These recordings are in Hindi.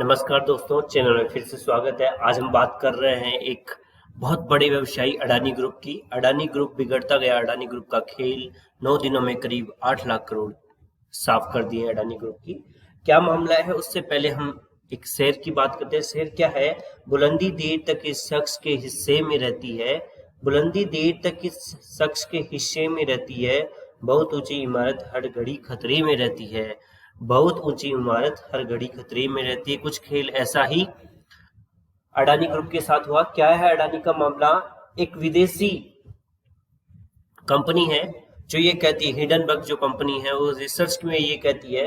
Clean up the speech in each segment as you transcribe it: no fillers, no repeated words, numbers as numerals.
नमस्कार दोस्तों, चैनल में फिर से स्वागत है। आज हम बात कर रहे हैं एक बहुत बड़े व्यवसायी अडानी ग्रुप की। अडानी ग्रुप बिगड़ता गया। अडानी ग्रुप का खेल 9 दिनों में करीब 8 लाख करोड़ साफ कर दिए अडानी ग्रुप की। क्या मामला है, उससे पहले हम एक शेयर की बात करते हैं। शेयर क्या है? बुलंदी देर तक इस शख्स के हिस्से में रहती है। बुलंदी देर तक इस शख्स के हिस्से में रहती है। बहुत ऊंची इमारत हर घड़ी खतरे में रहती है। बहुत ऊंची इमारत हर घड़ी खतरे में रहती है। कुछ खेल ऐसा ही अडानी ग्रुप के साथ हुआ। क्या है अडानी का मामला? एक विदेशी कंपनी है जो ये कहती है, हिडनबर्ग जो कंपनी है वो रिसर्च में ये कहती है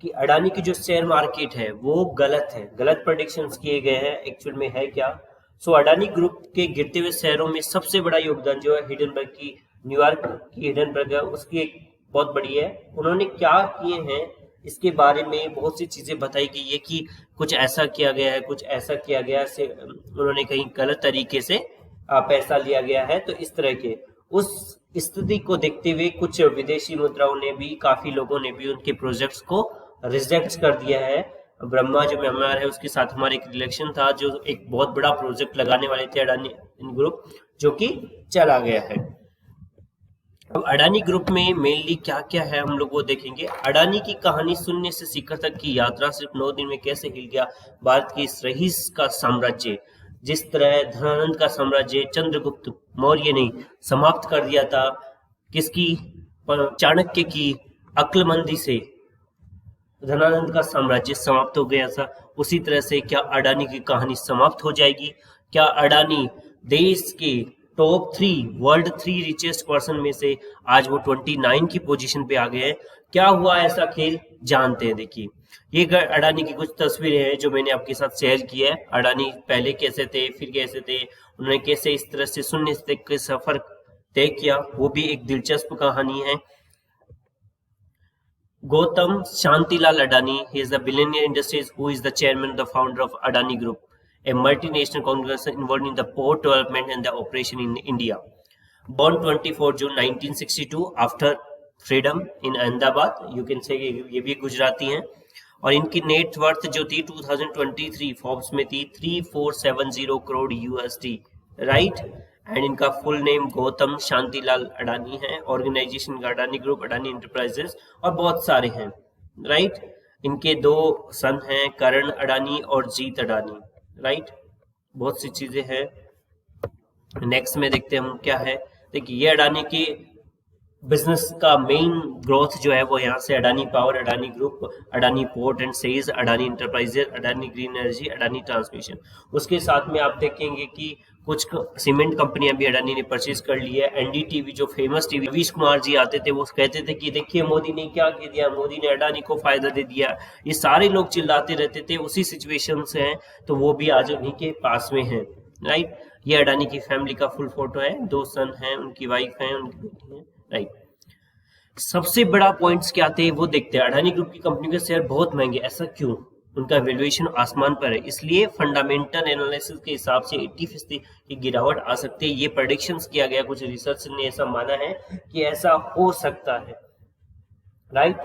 कि अडानी की जो शेयर मार्केट है वो गलत है। गलत प्रेडिक्शंस किए गए हैं। एक्चुअल में है क्या? अडानी ग्रुप के गिरते हुए शेयरों में सबसे बड़ा योगदान जो है हिडनबर्ग की, न्यूयॉर्क की हिडनबर्ग है, उसकी एक बहुत बड़ी है। उन्होंने क्या किए हैं इसके बारे में बहुत सी चीजें बताई गई है कि कुछ ऐसा किया गया है, कुछ ऐसा किया गया से उन्होंने कहीं गलत तरीके से पैसा लिया गया है। तो इस तरह के उस स्थिति को देखते हुए कुछ विदेशी मुद्राओं ने भी, काफी लोगों ने भी उनके प्रोजेक्ट्स को रिजेक्ट कर दिया है। ब्रह्मा जो म्यांमार है उसके साथ हमारा एक रिलेशन था, जो एक बहुत बड़ा प्रोजेक्ट लगाने वाले थे अडानी ग्रुप, जो कि चला गया है। अब अडानी ग्रुप में मेनली क्या क्या है हम लोग वो देखेंगे। अडानी की कहानी शून्य से शिखर तक की यात्रा सिर्फ 9 दिन में कैसे हिल गया भारत की इस रईस का साम्राज्य। जिस तरह धनानंद का साम्राज्य चंद्रगुप्त मौर्य ने समाप्त कर दिया था, किसकी? चाणक्य की अक्लमंदी से धनानंद का साम्राज्य समाप्त हो गया था। उसी तरह से क्या अडानी की कहानी समाप्त हो जाएगी? क्या अडानी देश के टॉप 3 वर्ल्ड 3 रिचेस्ट पर्सन में से आज वो 29 की पोजीशन पे आ गए हैं? क्या हुआ ऐसा खेल? जानते हैं। देखिए, ये अडानी की कुछ तस्वीरें हैं जो मैंने आपके साथ शेयर की है। अडानी पहले कैसे थे, फिर कैसे थे, उन्होंने कैसे इस तरह से शून्य से के सफर तय किया, वो भी एक दिलचस्प कहानी है। Gautam Shantilal Adani, he is the billionaire industries who is the chairman, the founder of Adani Group, a multinational conglomerate involved in the port development and the operation in India. Born 24 June 1962 after freedom in Ahmedabad, you can say ये भी गुजराती हैं। और इनकी नेट वर्थ जो थी 2023 फॉर्ब्स में थी 3470 करोड़ USD, राइट। एंड इनका फुल नेम गौतम शांतिलाल अडानी है। ऑर्गेनाइजेशन का अडानी ग्रुप, अडानी एंटरप्राइजेस और बहुत सारे हैं, राइट। इनके 2 सन हैं, करण अडानी और जीत अडानी, राइट। बहुत सी चीजें हैं। नेक्स्ट में देखते हैं हम क्या है। देखिए, ये अडानी की बिजनेस का मेन ग्रोथ जो है वो यहाँ से Adani power, Adani group, Adani port and sales, Adani enterprises, Adani green energy, Adani transmission. उसके साथ में आप देखेंगे कि कुछ सीमेंट कंपनियां भी अडानी ने परचेज कर ली है। एनडीटीवी जो फेमस टीवी, रवीश कुमार जी आते थे, वो कहते थे कि देखिए मोदी ने क्या कह दिया, मोदी ने अडानी को फायदा दे दिया। ये सारे लोग चिल्लाते रहते थे, उसी सिचुएशन से हैं, तो वो भी आज उन्हीं के पास में है, राइट। ये अडानी की फैमिली का फुल फोटो है। 2 सन हैं, उनकी वाइफ है, उनकी बेटी है, राइट। सबसे बड़ा पॉइंट्स क्या थे वो देखते हैं। अडानी ग्रुप की कंपनी के शेयर बहुत महंगे, ऐसा क्यों? उनका वैल्यूएशन आसमान पर है, इसलिए फंडामेंटल एनालिसिस के हिसाब से 80% की गिरावट आ सकती है। ये प्रेडिक्शंस किया गया, कुछ रिसर्च ने ऐसा माना है कि ऐसा हो सकता है, राइट।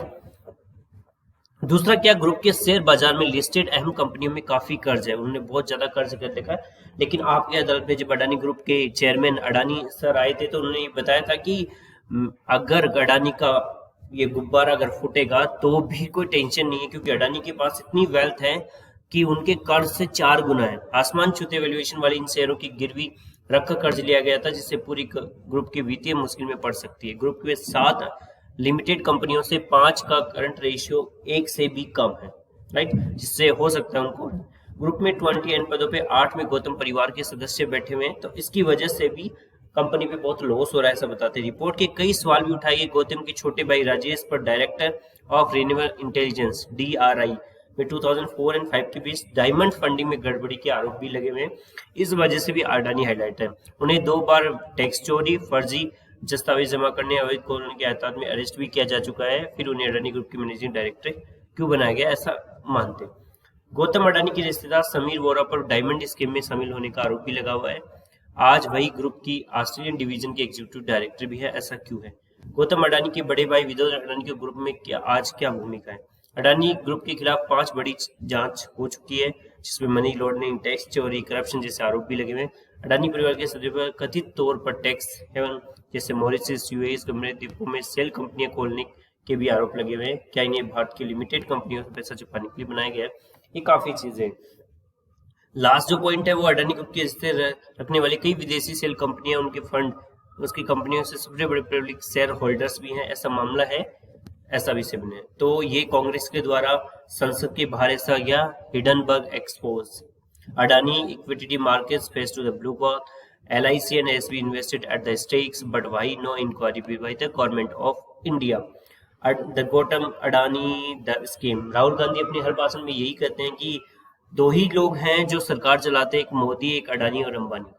दूसरा क्या, ग्रुप के शेयर बाजार में लिस्टेड अहम कंपनियों में काफी कर्ज है। उन्होंने बहुत ज्यादा कर्ज कर देखा है। लेकिन आपके अदालत में जब अडानी ग्रुप के चेयरमैन अडानी सर आए थे तो उन्होंने बताया था कि अगर अडानी का ये गुब्बारा अगर फूटेगा तो भी कोई टेंशन नहीं है, क्योंकि अडानी के पास इतनी वेल्थ है कि उनके कर्ज से 4 गुना है। आसमान छूते वैल्यूएशन वाले इन शेयरों की गिरवी रखकर कर्ज लिया गया था, जिससे पूरी ग्रुप की वित्तीय मुश्किल में पड़ सकती है। ग्रुप के 7 लिमिटेड कंपनियों से 5 का करंट रेशियो 1 से भी कम है, राइट, जिससे हो सकता है उनको। ग्रुप में 28 पदों पे 8 में गौतम परिवार के सदस्य बैठे हुए हैं, तो इसकी वजह से भी कंपनी पे बहुत लॉस हो रहा है, ऐसा बताते हैं। रिपोर्ट के कई सवाल भी उठाए गए। गौतम के छोटे भाई राजेश पर director of renewable intelligence DRI में 2004 और 5 के बीच डायमंड फंडिंग में गड़बड़ी के आरोप भी लगे हुए हैं। इस वजह से भी अडानी हाईलाइट है। उन्हें 2 बार टैक्स चोरी, फर्जी दस्तावेज जमा करने, अवैध कानून के एहतियात में अरेस्ट भी किया जा चुका है। फिर उन्हें अडानी ग्रुप की मैनेजिंग डायरेक्टर क्यों बनाया गया, ऐसा मानते। गौतम अडानी के रिश्तेदार समीर वोरा पर डायमंड स्कीम में शामिल होने का आरोप भी लगा हुआ है। आज वही ग्रुप की ऑस्ट्रेलियन डिवीजन के एग्जीक्यूटिव डायरेक्टर भी है, ऐसा क्यों है? गौतम अडानी के बड़े भाई विदोद अडानी के ग्रुप में क्या आज क्या भूमिका है? अडानी ग्रुप के खिलाफ 5 बड़ी जांच हो चुकी है, जिसमें मनी लॉन्ड्रिंग, टैक्स चोरी, करप्शन जैसे आरोप भी लगे हुए हैं। अडानी परिवार के सदस्यों पर कथित तौर पर टैक्स हेवन जैसे मॉरिशस, यूएई द्वीपों में सेल कंपनियां खोलने के भी आरोप लगे हुए हैं। क्या इन्हें भारत की लिमिटेड कंपनियों से पैसा छुपाने के लिए बनाया गया है? ये काफी चीजें। लास्ट जो पॉइंट है वो अडानी ग्रुप के स्थिर रखने वाली कई विदेशी सेल कंपनियां, उनके फंड, उसकी कंपनियों से सबसे बड़े पब्लिक शेयर होल्डर्स भी हैं, ऐसा मामला है, ऐसा भी सेवन है। तो ये कांग्रेस के द्वारा संसद के बाहर ऐसा गया Hindenburg expose. Adani equity markets face to the blue ball, LIC and SB invested at the stakes, but why no inquiry by the government of India? The Gautam Adani the scheme. Rahul Gandhi अपने हर भाषण में यही कहते हैं कि दो ही लोग हैं जो सरकार चलाते हैं, एक मोदी, एक अडानी और अंबानी,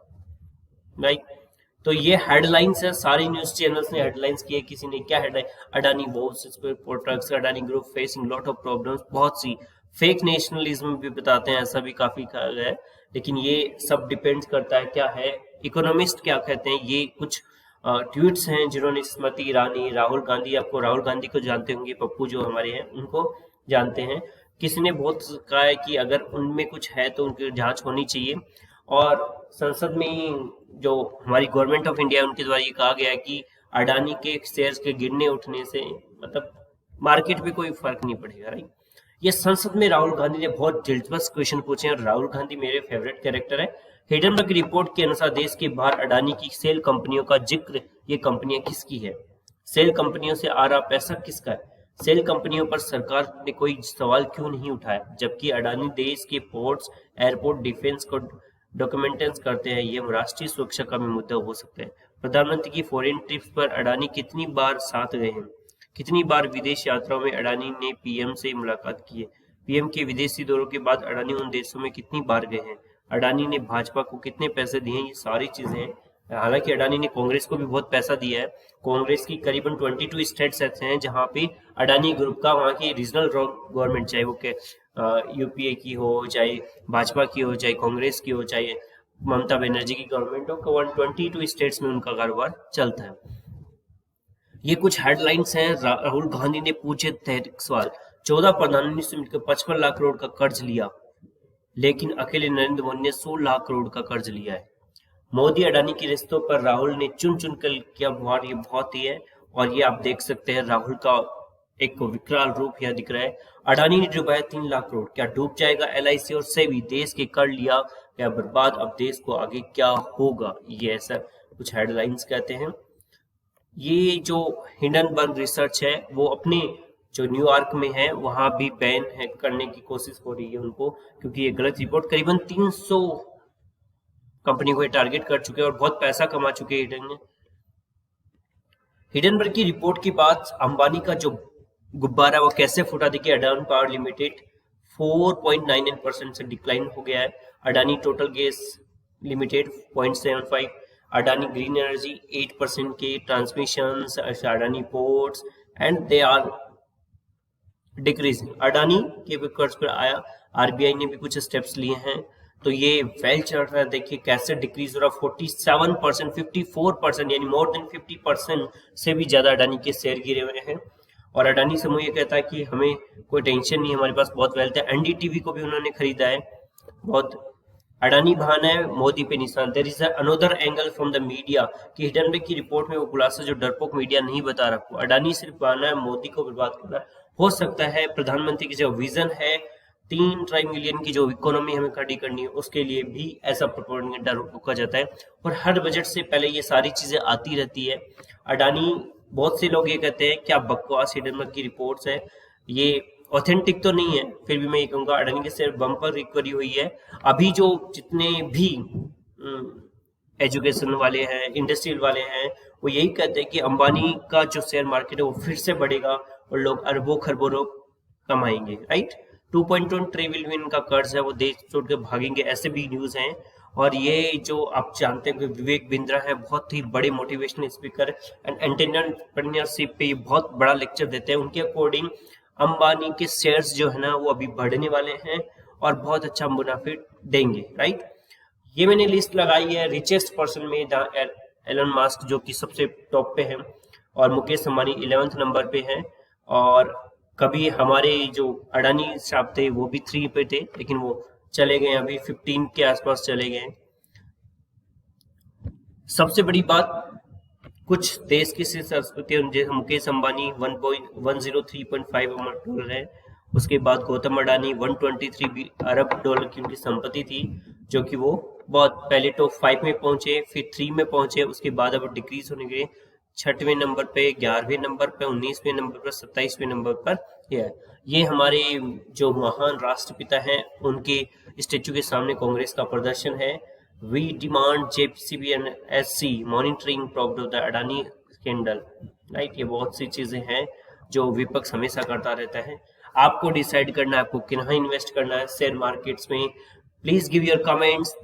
राइट। तो ये हेडलाइंस है, सारी न्यूज चैनल्स ने हेडलाइंस किए। किसी ने क्या headline, Adani Wars for trucks, Adani group facing lot of problems, बहुत सी फेक नेशनलिज्म भी बताते हैं, ऐसा भी काफी कहा गया है। लेकिन ये सब डिपेंड करता है क्या है, इकोनॉमिस्ट क्या कहते हैं। ये कुछ ट्वीट्स हैं जिन्होंने स्मृति ईरानी, राहुल गांधी, आपको राहुल गांधी को जानते होंगे, पप्पू जो हमारे हैं उनको जानते हैं, किसी ने बहुत कहा है कि अगर उनमें कुछ है तो उनकी जांच होनी चाहिए। और संसद में जो हमारी गवर्नमेंट ऑफ इंडिया उनके द्वारा ये कहा गया है कि अडानी के शेयर्स के गिरने उठने से मतलब मार्केट पे कोई फर्क नहीं पड़ेगा, राइट। ये संसद में राहुल गांधी ने बहुत दिलचस्प क्वेश्चन पूछे हैं और राहुल गांधी मेरे फेवरेट कैरेक्टर है। हिडनबर्ग की रिपोर्ट के अनुसार देश के बाहर अडानी की सेल कंपनियों का जिक्र, ये कंपनियां किसकी है, सेल कंपनियों से आ रहा पैसा किसका है, सेल कंपनियों पर सरकार ने कोई सवाल क्यों नहीं उठाया, जबकि अडानी देश के पोर्ट्स, एयरपोर्ट, डिफेंस को डॉक्यूमेंटेंस करते हैं। ये राष्ट्रीय सुरक्षा का भी मुद्दा हो सकता है। प्रधानमंत्री की फॉरेन ट्रिप्स पर अडानी कितनी बार साथ गए हैं, कितनी बार विदेश यात्राओं में अडानी ने पीएम से मुलाकात की है, पीएम के विदेशी दौरों के बाद अडानी उन देशों में कितनी बार गए हैं, अडानी ने भाजपा को कितने पैसे दिए हैं, ये सारी चीजें हैं। हालांकि अडानी ने कांग्रेस को भी बहुत पैसा दिया है। कांग्रेस की करीबन 22 स्टेट्स ऐसे हैं जहां पे अडानी ग्रुप का, वहां की रीजनल गवर्नमेंट, चाहे वो यूपीए की हो, चाहे भाजपा की हो, चाहे कांग्रेस की हो, चाहे ममता बनर्जी की गवर्नमेंट हो, 122 स्टेट्स में उनका कारोबार चलता है। ये कुछ हेडलाइंस हैं। राहुल गांधी ने पूछे थे सवाल, 14 प्रधानमंत्री से मिलकर 55 लाख करोड़ का कर्ज लिया, लेकिन अकेले नरेंद्र मोदी ने 100 लाख करोड़ का कर्ज लिया है। मोदी अडानी के रिश्तों पर राहुल ने चुन चुन कर किया वार, ये बहुत ही है। और ये आप देख सकते हैं राहुल का एक विकराल रूप यह दिख रहा है। अडानी ने डुबाया 3 लाख करोड़, क्या डूब जाएगा LIC और सेबी, देश के कर लिया क्या बर्बाद, अब देश को आगे क्या होगा, ये ऐसा कुछ हेडलाइंस कहते हैं। ये जो हिंडनबर्ग रिसर्च है वो अपने जो न्यूयॉर्क में है वहां भी बैन है करने की कोशिश हो रही है उनको, क्योंकि ये गलत रिपोर्ट, करीबन 300 कंपनी को टारगेट कर चुके हैं और बहुत पैसा कमा चुके हैं। हिडनबर्ग की रिपोर्ट के बाद अंबानी का जो गुब्बारा वो कैसे फूटा, देखिए अडानी पावर लिमिटेड 4.99% से डिक्लाइन हो गया है, Adani total gas limited 0.75, Adani green energy 8% के transmission, Adani ports and they are decreasing. Adani के कर्ज पर आया, RBI ने भी कुछ स्टेप्स लिए हैं, तो ये वेल चल रहा है। देखिए कैसे डिक्रीज हो रहा, 47%, 54%, यानी मोर देन 50% से भी ज्यादा अडानी के शेयर गिरे हुए हैं। और अडानी समूह ये कहता है कि हमें कोई टेंशन नहीं, हमारे पास बहुत वेल्थ है। NDTV को भी उन्होंने खरीदा है। बहुत अडानी बहाना है, मोदी पे निशान। There is another angle from the media कि हिडनबर्ग की रिपोर्ट में वो खुलासा जो डरपोक मीडिया नहीं बता रहा, अडानी सिर्फ बहाना है मोदी को बर्बाद करना। हो सकता है प्रधानमंत्री की जो विजन है 3 ट्रिलियन की जो इकोनॉमी हमें खड़ी करनी है, उसके लिए भी ऐसा प्रोपेगेंडा रोका जाता है। और हर बजट से पहले ये सारी चीजें आती रहती है। अडानी, बहुत से लोग ये कहते हैं क्या बकवास हिडनबर्ग की रिपोर्ट्स है, ये ऑथेंटिक तो नहीं है, फिर भी मैं ये कहूंगा अडानी के शेयर बम्पर रिकवरी हुई है। अभी जो जितने भी एजुकेशन वाले हैं, इंडस्ट्रियल वाले हैं, वो यही कहते हैं कि अंबानी का जो शेयर मार्केट है वो फिर से बढ़ेगा और लोग अरबों खरबों कमाएंगे, राइट। 2.1 ट्रिलियन का कर्ज है, वो देश छोड़ के भागेंगे, ऐसे भी न्यूज हैं। और ये जो आप जानते हैं कि विवेक बिंद्रा है, बहुत ही बड़े मोटिवेशनल स्पीकर एंड एंटरप्रेन्योरशिप पे ये बहुत बड़ा लेक्चर देते हैं। उनके अकॉर्डिंग अंबानी के शेयर्स जो है ना वो अभी बढ़ने वाले हैं और बहुत अच्छा मुनाफे देंगे, राइट। ये मैंने लिस्ट लगाई है रिचेस्ट पर्सन में, एलन मास्क जो कि सबसे टॉप पे है और मुकेश अंबानी 11th नंबर पे है और कभी हमारे जो अडानी साहब थे वो भी 3 पे थे, लेकिन वो चले गए, अभी 15 के आसपास चले गए। सबसे बड़ी बात, कुछ देश की संस्कृति, मुकेश अंबानी 103.5 डॉलर है। उसके बाद गौतम अडानी 123 अरब डॉलर की उनकी संपत्ति थी, जो कि वो बहुत पहले टॉप 5 में पहुंचे, फिर 3 में पहुंचे, उसके बाद अब डिक्रीज होने गए 6वें नंबर पे, 11वें नंबर पे, 19वें नंबर पर, 27वें नंबर पर। ये हमारे जो महान राष्ट्रपिता हैं उनके स्टेचू के सामने कांग्रेस का प्रदर्शन है। We demand JCB and SC monitoring progress of the Adani scandal, right. ये बहुत सी चीजें हैं जो विपक्ष हमेशा करता रहता है। आपको डिसाइड करना है आपको कितना इन्वेस्ट करना है शेयर मार्केट्स में। Please give your comments.